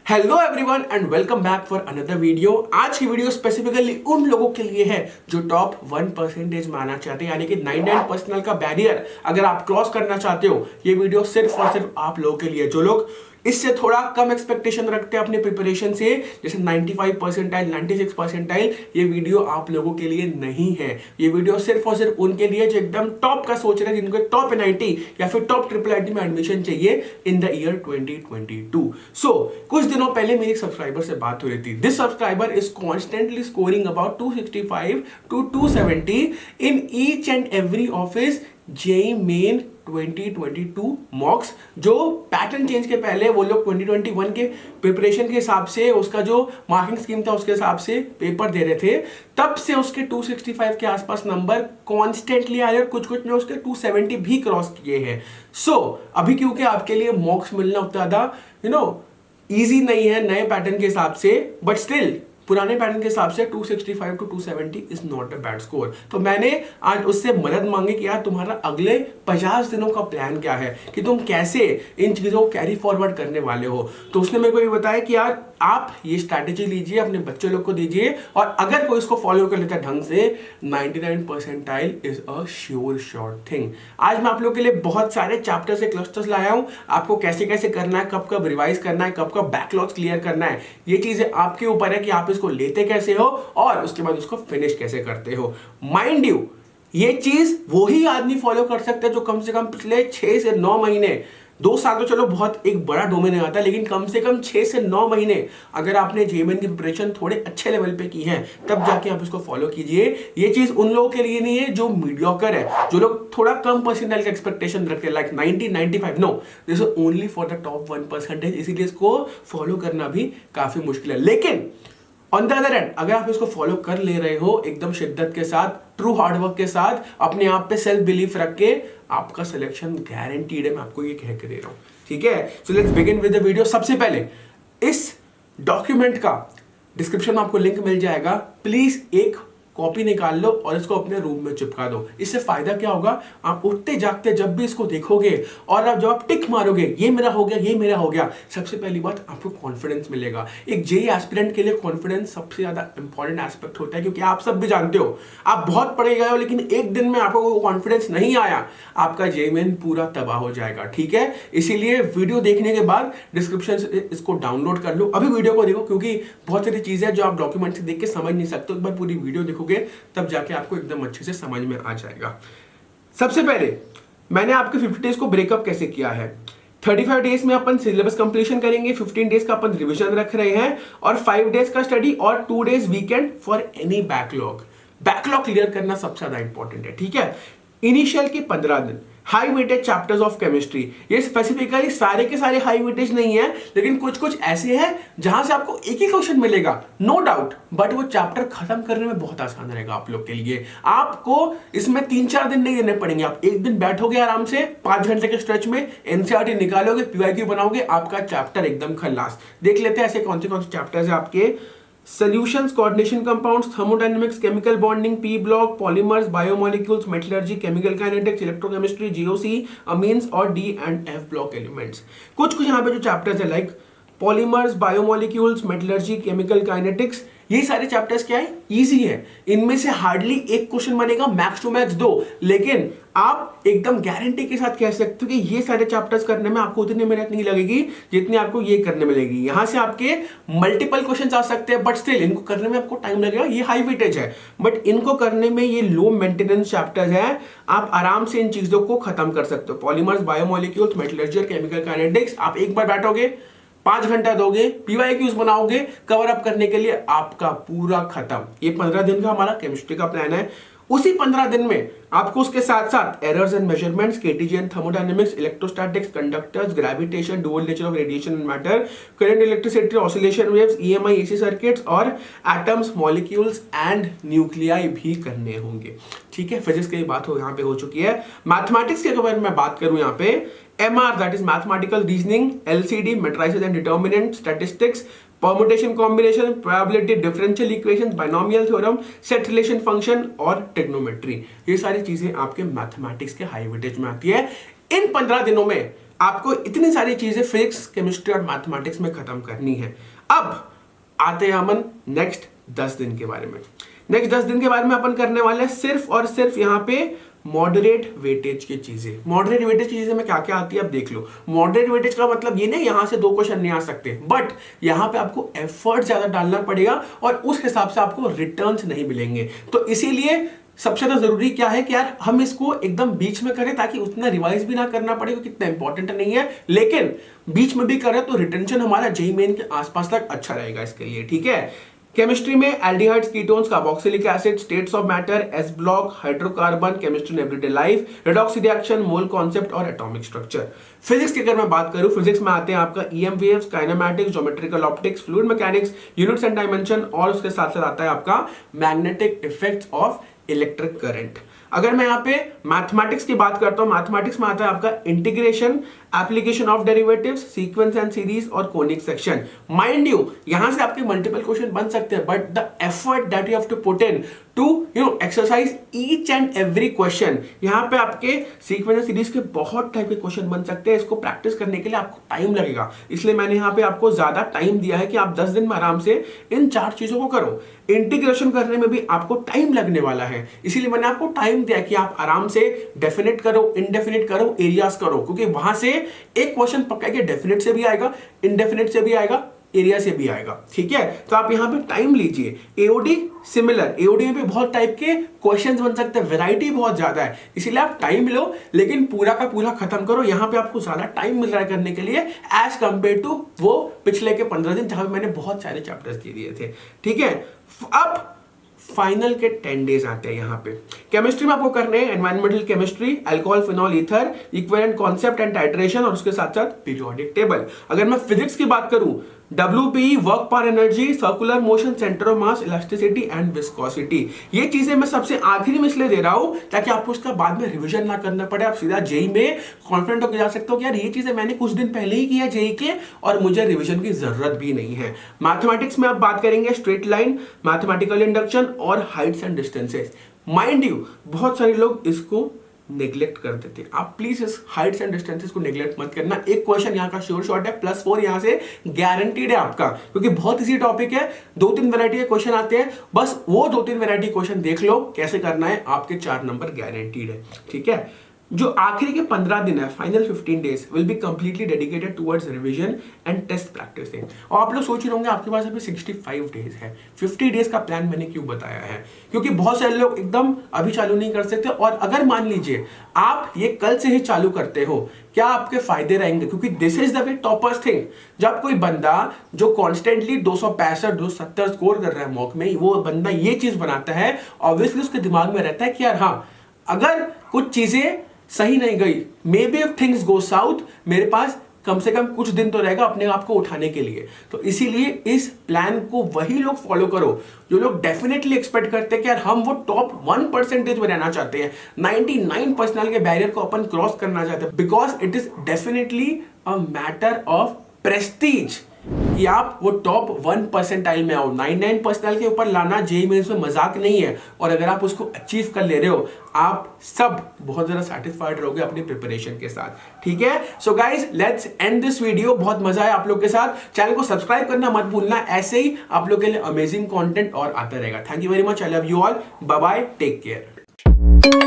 Hello everyone and welcome back for another video. आज की video specifically उन लोगों के लिए है जो टॉप 1% में आना चाहते हैं, यानी कि 99% का बैरियर अगर आप क्रॉस करना चाहते हो। ये वीडियो सिर्फ और सिर्फ आप लोगों के लिए जो लोग इससे थोड़ा कम एक्सपेक्टेशन रखते हैं अपने प्रिपरेशन से, जैसे 95 परसेंटाइल 96 परसेंटाइल। ये वीडियो आप लोगों के लिए नहीं है। ये वीडियो सिर्फ और सिर्फ उनके लिए जो एकदम टॉप का सोच रहे हैं, जिनको टॉप NIT या फिर टॉप IIIT में एडमिशन चाहिए इन द ईयर 2022। सो कुछ दिनों पहले मेरी सब्सक्राइबर से बात हो रही थी। This subscriber is constantly scoring about 265 to 270 in each and every office JEE main 2022 मॉक्स। जो पैटर्न चेंज के पहले वो लोग 2021 के प्रिपरेशन के हिसाब से, उसका जो मार्किंग स्कीम था उसके हिसाब से पेपर दे रहे थे, तब से उसके 265 के आसपास नंबर कॉन्स्टेंटली आ रहे, और कुछ कुछ ने उसके 270 भी क्रॉस किए हैं। सो अभी क्योंकि आपके लिए मॉक्स मिलना उतना ज़्यादा ईजी नहीं है नए पैटर्न के हिसाब से, बट स्टिल पुराने पैटर्न के हिसाब से 265 to 270 is not a bad score. तो मैंने आज उससे मदद मांगी कि यार तुम्हारा अगले 50 दिनों का प्लान क्या है, कि तुम कैसे इन चीज़ों को कैरी फॉरवर्ड करने वाले हो। तो उसने मेरे को ये बताया कि यार आप ये स्ट्रैटेजी लीजिए, अपने बच्चे लोग को दीजिए, और अगर कोई इसको फॉलो कर लेता है ढंग से, 99 percentile is a sure short thing. आज मैं आप लोग के लिए बहुत सारे चैप्टर से क्लस्टर्स लाया हूं, आपको कैसे कैसे करना है, कब कब रिवाइज करना है, कब कब बैकलॉग्स क्लियर करना है। ये चीजें आपके ऊपर है कि आप इसको लेते कैसे हो और उसके बाद उसको फिनिश कैसे करते हो। माइंड यू, ये चीज वही आदमी फॉलो कर सकते हैं जो कम से कम पिछले 6 से 9 महीने, 2 साल तो चलो बहुत एक बड़ा डोमेन नहीं आता, लेकिन कम से कम 6 से 9 महीने अगर आपने जेईई की प्रिपरेशन थोड़े अच्छे लेवल पे की है, तब जाके आप इसको फॉलो कीजिए। ये चीज उन लोगों के लिए नहीं है जो मीडियोकर है, जो लोग थोड़ा कम परसेंटाइल का एक्सपेक्टेशन रखते हैं, like 90 95। No, this is only for the top 1%। इसीलिए इसको फॉलो करना भी काफी मुश्किल है। लेकिन ऑन द अदर एंड, अगर आप इसको फॉलो कर ले रहे हो एकदम शिद्दत के साथ, ट्रू हार्डवर्क के साथ, अपने आप पे सेल्फ बिलीफ रख के, आपका सिलेक्शन गारंटीड है। मैं आपको ये कह के दे रहा हूं, ठीक है। So let's begin with the video. सबसे पहले इस डॉक्यूमेंट का डिस्क्रिप्शन में आपको लिंक मिल जाएगा। प्लीज एक कॉपी निकाल लो और इसको अपने रूम में चिपका दो। इससे फायदा क्या होगा, आप उठते जागते जब भी इसको देखोगे और जब आप टिक मारोगे, ये मेरा हो गया, ये मेरा हो गया, सबसे पहली बात आपको कॉन्फिडेंस मिलेगा। एक जेईई एस्पिरेंट के लिए कॉन्फिडेंस सबसे ज्यादा इंपॉर्टेंट एस्पेक्ट होता है, क्योंकि आप सब भी जानते हो, आप बहुत पढ़े गए हो लेकिन एक दिन में आपको कॉन्फिडेंस नहीं आया, आपका जेईई मेन पूरा तबाह हो जाएगा, ठीक है। इसीलिए वीडियो देखने के बाद डिस्क्रिप्शन से इसको डाउनलोड कर लो। अभी वीडियो को देखो, क्योंकि बहुत सारी चीजें जो आप डॉक्यूमेंट से देख के समझ नहीं सकते, एक बार पूरी वीडियो देखो तब जाके आपको एकदम अच्छे से समझ में आ जाएगा। सबसे पहले मैंने आपके 50 डेज को ब्रेकअप कैसे किया है। 35 डेज में अपन सिलेबस कंप्लीशन करेंगे, 15 डेज का अपन रिवीजन रख रहे हैं, और 5 डेज का स्टडी और 2 days weekend for any backlog. Backlog clear करना सबसे ज्यादा इंपॉर्टेंट है, ठीक है। इनिशियल के 15 दिन high weightage chapters of chemistry. ये स्पेसिफिकली सारे के सारे हाई वेटेज नहीं है, लेकिन कुछ कुछ ऐसे हैं जहां से आपको एक ही क्वेश्चन मिलेगा, नो डाउट, बट वो चैप्टर खत्म करने में बहुत आसान रहेगा आप लोग के लिए। आपको इसमें 3-4 दिन नहीं देने पड़ेंगे। आप एक दिन बैठोगे आराम से 5 घंटे के स्ट्रेच में, एनसीईआरटी निकालोगे, PYQ बनाओगे, आपका चैप्टर एकदम खल्लास। देख लेते हैं ऐसे कौन से चैप्टर्स है आपके। Solutions, coordination compounds, thermodynamics, chemical bonding, P block, polymers, biomolecules, metallurgy, chemical kinetics, electrochemistry, GOC, amines और D and F block elements। कुछ यहाँ पे जो चैप्टर्स है, like polymers, biomolecules, metallurgy, chemical kinetics, ये सारे चैप्टर्स क्या है, इजी है। इनमें से हार्डली एक क्वेश्चन बनेगा, मैक्स टू मैक्स 2, लेकिन आप एकदम गारंटी के साथ कह सकते हो कि ये सारे चैप्टर्स करने में आपको उतनी मेहनत नहीं लगेगी जितनी आपको ये करने में लगेगी। यहां से आपके मल्टीपल क्वेश्चंस आ सकते हैं, बट स्टिल इनको करने में आपको टाइम लगेगा। ये हाई वेटेज है, बट इनको करने में ये लो मेंटेनेंस चैप्टर्स है। आप आराम से इन चीजों को खत्म कर सकते हो। पॉलीमर्स, बायोमोलिक्यूल्स, मेटलर्जी और केमिकल काइनेटिक्स, आप एक बार बैठोगे, 5 घंटा दोगे, PYQs बनाओगे, कवर अप करने के लिए आपका पूरा खत्म। ये 15 दिन का हमारा केमिस्ट्री का प्लान है। उसी 15 दिन में आपको उसके साथ साथ errors and measurements, KTGN, thermodynamics, electrostatics, conductors, gravitation, dual nature of radiation and matter, current, electricity, oscillation waves, EMI, AC circuits और एटम्स, मॉलिक्यूल्स एंड न्यूक्लियाई भी करने होंगे, ठीक है। फिजिक्स की बात यहाँ पे हो चुकी है। मैथमेटिक्स के बारे में बात करूं यहाँ पे, MR, that is mathematical reasoning, LCD, matrices and determinant, statistics, permutation combination, probability, differential equations, binomial theorem, set relation function और trigonometry। ये सारी चीजें आपके मैथमेटिक्स के हाई वेटेज में आती है। इन 15 दिनों में आपको इतनी सारी चीजें फिजिक्स, केमिस्ट्री और मैथमेटिक्स में खत्म करनी है। अब आते हैं अमन नेक्स्ट 10 दिन के बारे में। नेक्स्ट 10 दिन के बारे में अपन करने वाले हैं सिर्फ और सिर्फ यहाँ पे मॉडरेट वेटेज की चीजें। मॉडरेट वेटेज की चीजें में क्या क्या आती है अब देख लो। मॉडरेट वेटेज का मतलब ये नहीं यहां से 2 क्वेश्चन नहीं आ सकते, बट यहां पे आपको एफर्ट ज्यादा डालना पड़ेगा और उस हिसाब से आपको रिटर्न्स नहीं मिलेंगे। तो इसीलिए सबसे ज्यादा जरूरी क्या है कि यार हम इसको एकदम बीच में करें ताकि उतना रिवाइज भी ना करना पड़े, क्योंकि इतना इंपॉर्टेंट नहीं है, लेकिन बीच में भी करें तो रिटेंशन हमारा जेईई मेन के आसपास तक अच्छा रहेगा इसके लिए, ठीक है। केमिस्ट्री में aldehydes, ketones, carboxylic acid, states of matter, S block, hydrocarbon, chemistry in everyday life, redox reaction, mole concept और एटॉमिक स्ट्रक्चर। फिजिक्स की अगर मैं बात करूं, फिजिक्स में आते हैं आपका EM waves, kinematics, geometrical optics, fluid mechanics, units and dimension, और उसके साथ साथ आता है आपका magnetic effects of electric current. अगर मैं यहाँ पे मैथमेटिक्स की बात करता हूं, मैथमेटिक्स में आता है आपका integration, application of derivatives, sequence and series और कोनिक सेक्शन। माइंड यू यहां से आपके मल्टीपल क्वेश्चन बन सकते हैं, but the effort that you have to put in to exercise each and every question, यहां पे आपके सीक्वेंस एंड सीरीज के बहुत टाइप के क्वेश्चन बन सकते हैं। इसको प्रैक्टिस करने के लिए आपको टाइम लगेगा, इसलिए मैंने यहाँ पे आपको ज्यादा टाइम दिया है कि आप 10 दिन में आराम से इन 4 चीजों को करो। इंटीग्रेशन करने में भी आपको टाइम लगने वाला है, इसीलिए मैंने आपको टाइम दिया कि आप आराम से डेफिनेट करो, इनडेफिनेट करो, एरियाज करो, क्योंकि वहां से एक क्वेश्चन पक्का है, डेफिनेट से भी आएगा, इनडेफिनेट से भी आएगा, एरिया से भी आएगा, ठीक है। तो आप यहां पे टाइम लीजिए। एओडी सिमिलर, एओडी में भी बहुत टाइप के क्वेश्चंस बन सकते हैं, वैरायटी बहुत ज्यादा है, इसीलिए आप टाइम लो, लेकिन पूरा का पूरा खत्म करो। यहां पे आपको ज्यादा टाइम मिल रहा है करने के लिए एज कंपेयर टू वो पिछले के 15 दिन जहां पे मैंने बहुत सारे चैप्टर्स दे दिए थे, ठीक है। अब फाइनल के 10 डेज आते हैं यहाँ पे। केमिस्ट्री में आपको करने हैं environmental chemistry, alcohol, phenol, ether, equivalent concept and titration, और उसके साथ साथ पीरियोडिक टेबल। अगर मैं फिजिक्स की बात करूं, WPE, वर्क पर energy, circular motion, centre of mass, elasticity and viscosity. ये चीजें मैं सबसे आखिरी में इसलिए दे रहा हूं ताकि आपको उसका बाद में रिवीजन ना करना पड़े, आप सीधा जेईई में कॉन्फिडेंट होकर जा सकते हो कि यार ये चीजें मैंने कुछ दिन पहले ही किया जेईई के और मुझे रिवीजन की जरूरत भी नहीं है। मैथमेटिक्स में आप बात करेंगे स्ट्रेट लाइन, मैथमेटिकल इंडक्शन और Heights and distances. Mind you बहुत सारे लोग इसको नेग्लेक्ट कर देते हैं, आप प्लीज इस हाइट्स एंड डिस्टेंसेस को नेग्लेक्ट मत करना। एक क्वेश्चन यहाँ का श्योर शॉट है, +4 यहाँ से गारंटीड है आपका, क्योंकि बहुत इजी टॉपिक है, 2-3 वैरायटी के क्वेश्चन आते हैं, बस वो 2-3 वैरायटी क्वेश्चन देख लो कैसे करना है, आपके 4 नंबर गारंटीड है, ठीक है। जो आखिरी के 15 दिन है, final 15 days will be completely dedicated towards revision and test practising. और आप लोग सोच रहे होंगे आपके पास अभी 65 डेज है, 50 डेज का प्लान मैंने क्यों बताया है, क्योंकि बहुत सारे लोग एकदम अभी चालू नहीं कर सकते, और अगर मान लीजिए आप ये कल से ही चालू करते हो, क्या आपके फायदे रहेंगे, क्योंकि this is the way toppers thing. जब कोई बंदा जो कॉन्स्टेंटली 265, 270 स्कोर कर रहा है मॉक में, वो बंदा ये चीज बनाता है, ऑब्वियसली उसके दिमाग में रहता है कि यार हाँ, अगर कुछ चीजें सही नहीं गई, may be if things go south, मेरे पास कम से कम कुछ दिन तो रहेगा अपने आप को उठाने के लिए। तो इसीलिए इस प्लान को वही लोग फॉलो करो जो लोग डेफिनेटली एक्सपेक्ट करते हैं कि यार हम वो टॉप 1% में रहना चाहते हैं, 99 पर्सनल के बैरियर को अपन क्रॉस करना चाहते हैं, because it is definitely a matter of Prestige कि आप वो टॉप 1% में आओ। 99 पर्सनल के ऊपर लाना जेईई मेंस में मजाक नहीं है, और अगर आप उसको अचीव कर ले रहे हो, आप सब बहुत ज्यादा सेटिस्फाइड रहोगे अपनी प्रिपरेशन के साथ, ठीक है। So guys let's end this video. बहुत मजा आया आप लोग के साथ, चैनल को सब्सक्राइब करना मत भूलना, ऐसे ही आप लोग के लिए अमेजिंग कंटेंट और आता रहेगा। Thank you very much, I love you all, bye bye, take care.